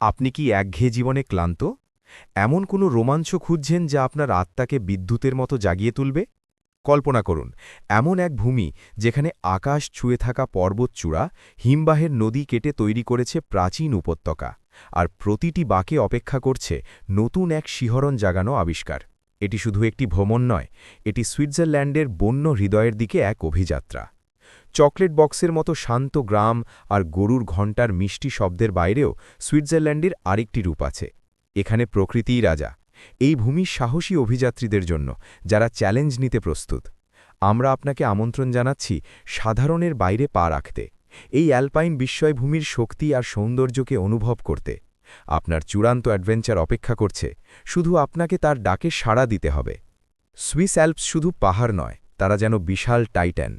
আপনি কি একঘেয়ে জীবনে ক্লান্ত? এমন কোনো রোমাঞ্চ খুঁজছেন যা আপনার আত্মাকে বিদ্যুতের মতো জাগিয়ে তুলবে? কল্পনা করুন, এমন এক ভূমি যেখানে আকাশ ছুঁয়ে থাকা পর্বতচূড়া হিমবাহের নদী কেটে তৈরি করেছে প্রাচীন উপত্যকা, আর প্রতিটি বাঁকে অপেক্ষা করছে নতুন এক শিহরণ জাগানো আবিষ্কার। এটি শুধু একটি ভ্রমণ নয়, এটি সুইজারল্যান্ডের বন্য হৃদয়ের দিকে এক অভিযাত্রা। চকলেট বক্সের মতো শান্ত গ্রাম আর গরুর ঘণ্টার মিষ্টি শব্দের বাইরেও সুইজারল্যান্ডের আরেকটি রূপ আছে। এখানে প্রকৃতিই রাজা। এই ভূমি সাহসী অভিযাত্রীদের জন্য, যারা চ্যালেঞ্জ নিতে প্রস্তুত। আমরা আপনাকে আমন্ত্রণ জানাচ্ছি সাধারণের বাইরে পা রাখতে, এই অ্যালপাইন বিস্ময়ভূমির শক্তি আর সৌন্দর্যকে অনুভব করতে। আপনার চূড়ান্ত অ্যাডভেঞ্চার অপেক্ষা করছে, শুধু আপনাকে তার ডাকে সাড়া দিতে হবে। সুইস অ্যালপস শুধু পাহাড় নয়, তারা যেন বিশাল টাইটান।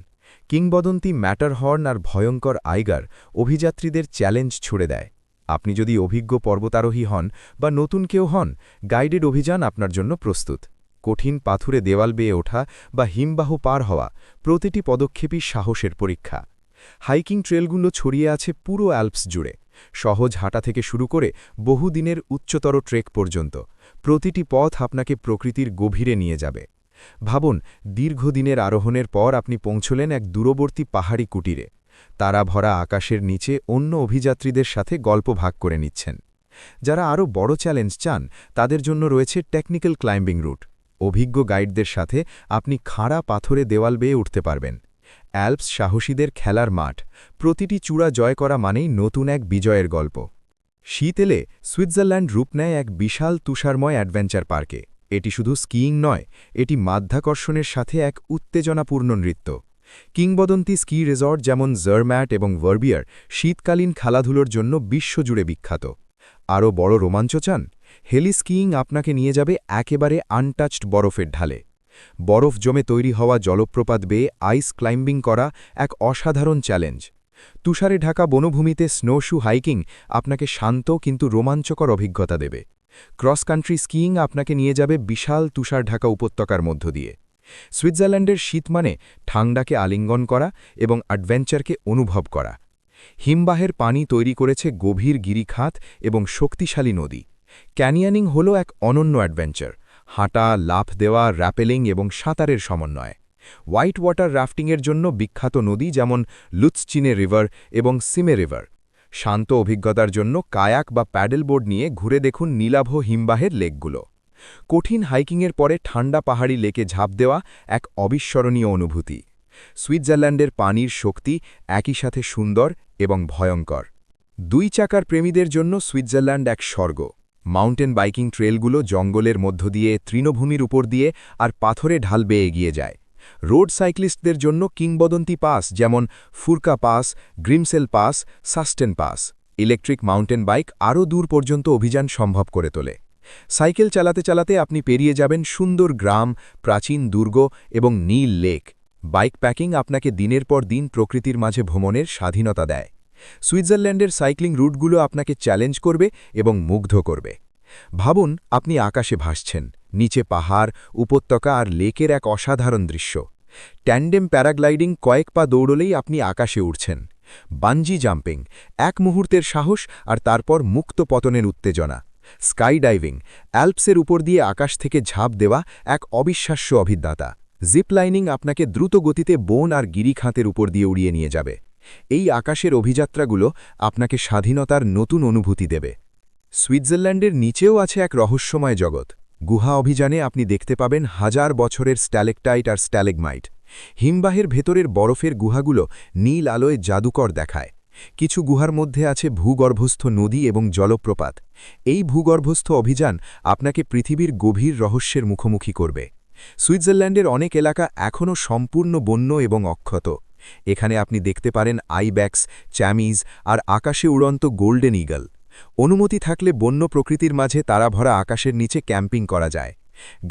কিংবদন্তি ম্যাটারহর্ন আর ভয়ঙ্কর আইগার অভিযাত্রীদের চ্যালেঞ্জ ছুড়ে দেয়। আপনি যদি অভিজ্ঞ পর্বতারোহী হন বা নতুন কেউ হন, গাইডেড অভিযান আপনার জন্য প্রস্তুত। কঠিন পাথুরে দেওয়াল বেয়ে ওঠা বা হিমবাহ পার হওয়া, প্রতিটি পদক্ষেপই সাহসের পরীক্ষা। হাইকিং ট্রেলগুলো ছড়িয়ে আছে পুরো অ্যালপস জুড়ে, সহজ হাঁটা থেকে শুরু করে বহুদিনের উচ্চতর ট্রেক পর্যন্ত। প্রতিটি পথ আপনাকে প্রকৃতির গভীরে নিয়ে যাবে। ভাবুন, দীর্ঘদিনের আরোহণের পর আপনি পৌঁছলেন এক দূরবর্তী পাহাড়ি কুটিরে। তারা ভরা আকাশের নিচে অন্য অভিযাত্রীদের সাথে গল্প ভাগ করে নিচ্ছেন। যারা আরও বড় চ্যালেঞ্জ চান, তাদের জন্য রয়েছে টেকনিক্যাল ক্লাইম্বিং রুট। অভিজ্ঞ গাইডদের সাথে আপনি খাড়া পাথরে দেওয়াল বেয়ে উঠতে পারবেন। অ্যালপস সাহসীদের খেলার মাঠ, প্রতিটি চূড়া জয় করা মানেই নতুন এক বিজয়ের গল্প। শীত এলে সুইজারল্যান্ড রূপ নেয় এক বিশাল তুষারময় অ্যাডভেঞ্চার পার্কে। এটি শুধু স্কিইং নয়, এটি মাধ্যাকর্ষণের সাথে এক উত্তেজনাপূর্ণ নৃত্য। কিংবদন্তি স্কি রিসর্ট যেমন জারম্যাট এবং ভার্বিয়ার শীতকালীন খেলাধুলোর জন্য বিশ্বজুড়ে বিখ্যাত। আরও বড় রোমাঞ্চ চান? হেলি স্কিইং আপনাকে নিয়ে যাবে একেবারে আনটাচড বরফের ঢালে। বরফ জমে তৈরি হওয়া জলপ্রপাত বেয়ে আইস ক্লাইম্বিং করা এক অসাধারণ চ্যালেঞ্জ। তুষারে ঢাকা বনভূমিতে স্নোশু হাইকিং আপনাকে শান্ত কিন্তু রোমাঞ্চকর অভিজ্ঞতা দেবে। ক্রস কান্ট্রি স্কিইং আপনাকে নিয়ে যাবে বিশাল তুষার ঢাকা উপত্যকার মধ্য দিয়ে। সুইজারল্যান্ডের শীত মানে ঠান্ডাকে আলিঙ্গন করা এবং অ্যাডভেঞ্চারকে অনুভব করা। হিমবাহের পানি তৈরি করেছে গভীর গিরিখাত এবং শক্তিশালী নদী। ক্যানিয়নিং হল এক অনন্য অ্যাডভেঞ্চার, হাঁটা, লাফ দেওয়া, র্যাপেলিং এবং সাঁতারের সমন্বয়। হোয়াইট ওয়াটার রাফটিংয়ের জন্য বিখ্যাত নদী যেমন লুৎসচিনে রিভার এবং সিমে রিভার। শান্ত অভিজ্ঞতার জন্য কায়াক বা প্যাডেলবোর্ড নিয়ে ঘুরে দেখুন নীলাভ হিমবাহের লেকগুলো। কঠিন হাইকিংয়ের পরে ঠান্ডা পাহাড়ি লেকে ঝাঁপ দেওয়া এক অবিস্মরণীয় অনুভূতি। সুইজারল্যান্ডের পানির শক্তি একই সাথে সুন্দর এবং ভয়ঙ্কর। দুই চাকার প্রেমীদের জন্য সুইজারল্যান্ড এক স্বর্গ। মাউন্টেন বাইকিং ট্রেলগুলো জঙ্গলের মধ্য দিয়ে, তৃণভূমির উপর দিয়ে আর পাথরে ঢাল বেয়ে এগিয়ে যায়। রোড সাইক্লিস্টদের জন্য কিংবদন্তি পাস যেমন Furka pass, Grimsel pass, Susten pass. Electric mountain bike আরও দূর পর্যন্ত অভিযান সম্ভব করে তোলে। সাইকেল চালাতে চালাতে আপনি পেরিয়ে যাবেন সুন্দর গ্রাম, প্রাচীন দুর্গ এবং নীল লেক। বাইক প্যাকিং আপনাকে দিনের পর দিন প্রকৃতির মাঝে ভ্রমণের স্বাধীনতা দেয়। সুইজারল্যান্ডের সাইক্লিং রুটগুলো আপনাকে চ্যালেঞ্জ করবে এবং মুগ্ধ করবে। ভাবুন, আপনি আকাশে ভাসছেন, নিচে পাহাড়, উপত্যকা আর লেকের এক অসাধারণ দৃশ্য। ট্যান্ডেম প্যারাগ্লাইডিং, কয়েক পা দৌড়লেই আপনি আকাশে উড়ছেন। বাঞ্জি জাম্পিং, এক মুহূর্তের সাহস আর তারপর মুক্ত পতনের উত্তেজনা। স্কাই ডাইভিং, অ্যালপসের উপর দিয়ে আকাশ থেকে ঝাঁপ দেওয়া এক অবিশ্বাস্য অভিজ্ঞতা। জিপ লাইনিং আপনাকে দ্রুত গতিতে বন আর গিরিখাতের উপর দিয়ে উড়িয়ে নিয়ে যাবে। এই আকাশের অভিযাত্রাগুলো আপনাকে স্বাধীনতার নতুন অনুভূতি দেবে। সুইজারল্যান্ডের নিচেও আছে এক রহস্যময় জগৎ। গুহা অভিযানে আপনি দেখতে পাবেন হাজার বছরের স্ট্যালেকটাইট আর স্ট্যালেগমাইট। হিমবাহের ভেতরের বরফের গুহাগুলো নীল আলোয় জাদুকর দেখায়। কিছু গুহার মধ্যে আছে ভূগর্ভস্থ নদী এবং জলপ্রপাত। এই ভূগর্ভস্থ অভিযান আপনাকে পৃথিবীর গভীর রহস্যের মুখোমুখি করবে। সুইজারল্যান্ডের অনেক এলাকা এখনও সম্পূর্ণ বন্য এবং অক্ষত। এখানে আপনি দেখতে পারেন আইব্যাক্স, চ্যামিজ আর আকাশে উড়ন্ত গোল্ডেন ইগল। অনুমতি থাকলে বন্য প্রকৃতির মাঝে তারা ভরা আকাশের নিচে ক্যাম্পিং করা যায়।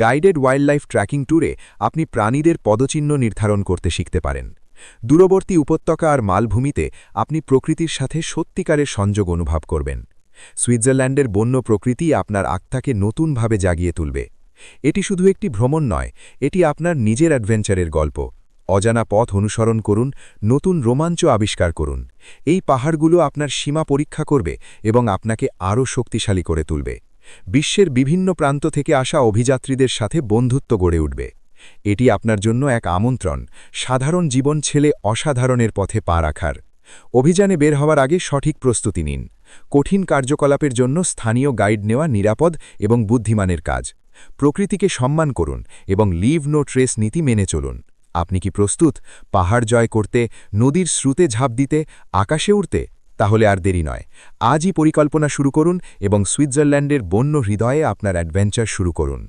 গাইডেড ওয়াইল্ডলাইফ ট্র্যাকিং ট্যুরে আপনি প্রাণীদের পদচিহ্ন নির্ধারণ করতে শিখতে পারেন। দূরবর্তী উপত্যকা আর মালভূমিতে আপনি প্রকৃতির সাথে সত্যিকারের সংযোগ অনুভব করবেন। সুইজারল্যান্ডের বন্য প্রকৃতি আপনার আত্মাকে নতুনভাবে জাগিয়ে তুলবে। এটি শুধু একটি ভ্রমণ নয়, এটি আপনার নিজের অ্যাডভেঞ্চারের গল্প। অজানা পথ অনুসরণ করুন, নতুন রোমাঞ্চ আবিষ্কার করুন। এই পাহাড়গুলো আপনার সীমা পরীক্ষা করবে এবং আপনাকে আরও শক্তিশালী করে তুলবে। বিশ্বের বিভিন্ন প্রান্ত থেকে আসা অভিযাত্রীদের সাথে বন্ধুত্ব গড়ে উঠবে। এটি আপনার জন্য এক আমন্ত্রণ, সাধারণ জীবন ছেলে অসাধারণের পথে পা রাখার। অভিযানে বের হওয়ার আগে সঠিক প্রস্তুতি নিন। কঠিন কার্যকলাপের জন্য স্থানীয় গাইড নেওয়া নিরাপদ এবং বুদ্ধিমানের কাজ। প্রকৃতিকে সম্মান করুন এবং লিভ নো ট্রেস নীতি মেনে চলুন। আপনি কি প্রস্তুত পাহাড় জয় করতে, নদীর স্রোতে ঝাঁপ দিতে, আকাশে উড়তে? তাহলে আর দেরি নয়, আজই পরিকল্পনা শুরু করুন এবং সুইজারল্যান্ডের বন্য হৃদয়ে আপনার অ্যাডভেঞ্চার শুরু করুন।